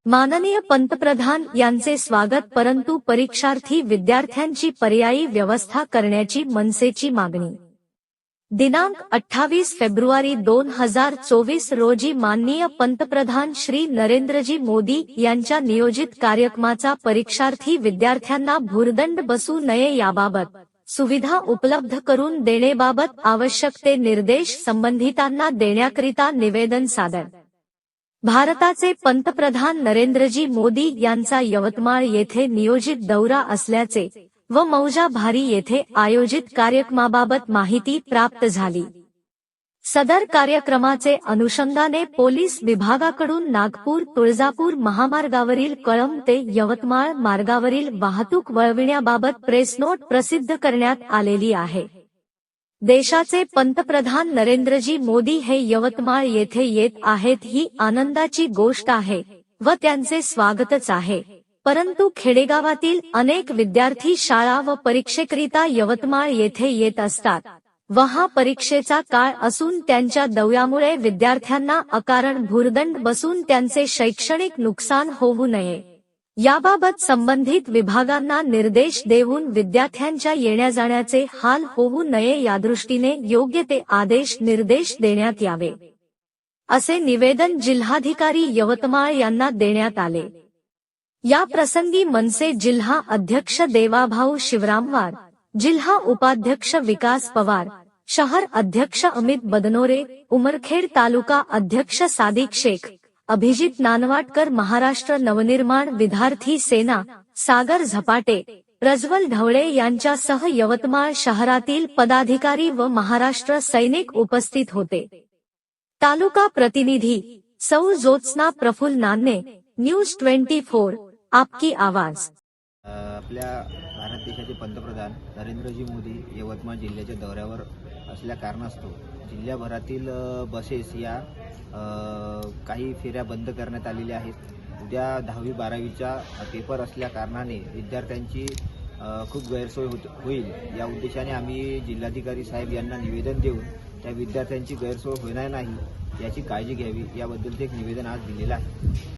माननीय पंतप्रधान यांचे स्वागत, परंतु परीक्षार्थी विद्यार्थ्यांची पर्यायी व्यवस्था करण्याची मनसेची मागणी। दिनांक 28 फेब्रुवारी 2024 रोजी माननीय पंतप्रधान श्री नरेंद्रजी मोदी यांच्या नियोजित कार्यक्रमाचा परीक्षार्थी विद्यार्थ्यांना भुर्दंड बसू नये याबाबत सुविधा उपलब्ध करून देण्याबाबत आवश्यक ते निर्देश संबंधितांना देण्याकरिता निवेदन सादर। भारताचे पंतप्रधान नरेंद्रजी मोदी यांचा यवतमाळ येथे नियोजित दौरा असल्याचे व मौजा भारी येथे आयोजित कार्यक्रमाबाबत माहिती प्राप्त झाली। सदर कार्यक्रमाचे अनुषंगाने पोलीस विभागाकडून नागपूर तुळजापूर महामार्गावरील कळंब ते यवतमाळ मार्गावरील वाहतूक वळविण्याबाबत प्रेस नोट प्रसिद्ध करण्यात आलेली आहे। देशाचे पंतप्रधान नरेंद्रजी मोदी हे यवतमाळ येथे येत आहेत ही आनंदाची गोष्ट आहे व त्यांचे स्वागतच आहे, परंतु खेडेगावातील अनेक विद्यार्थी शाळा व परीक्षेकरिता यवतमाळ येथे येत असतात व हा परीक्षेचा काळ असून त्यांच्या दौऱ्यामुळे विद्यार्थ्यांना अकारण भुर्दंड बसून त्यांचे शैक्षणिक नुकसान होऊ नये याबाबत संबंधित विभागांना निर्देश देऊन विद्यार्थ्यांच्या येण्याजाण्याचे हाल होऊ नये यादृष्टीने योग्य ते आदेश निर्देश देण्यात यावे, असे निवेदन जिल्हाधिकारी यवतमाळ यांना देण्यात आले। या प्रसंगी मनसे जिल्हा अध्यक्ष देवाभाऊ शिवरामवार, जिल्हा उपाध्यक्ष विकास पवार, शहर अध्यक्ष अमित बदनोरे, उमरखेड तालुका अध्यक्ष सादिक शेख, अभिजित नानवाटकर, महाराष्ट्र नवनिर्माण विद्यार्थी सेना सागर झपाटे, प्रज्वल ढवळे यांच्यासह यवतमाळ शहरातील पदाधिकारी व महाराष्ट्र सैनिक उपस्थित होते। तालुका प्रतिनिधी सौ ज्योत्स्ना प्रफुल्ल नान्ने, न्यूज 24 आपकी आवाज। आपल्या भारत देशाचे पंतप्रधान नरेंद्रजी मोदी यवतमाळ जिल्ह्याच्या दौऱ्यावर असल्या कारणास्तव जिल्ह्याभरातील बसेस या काही फेऱ्या बंद करण्यात आलेल्या आहेत। उद्या 10वी 12वीचा पेपर असल्या कारणाने विद्यार्थ्यांची खूप गैरसोय होईल या उद्देशाने आम्ही जिल्हाधिकारी साहेब यांना निवेदन देऊन त्या विद्यार्थ्यांची गैरसोय होणार नाही याची काळजी घ्यावी याबद्दलचे एक निवेदन आज दिलेलं आहे।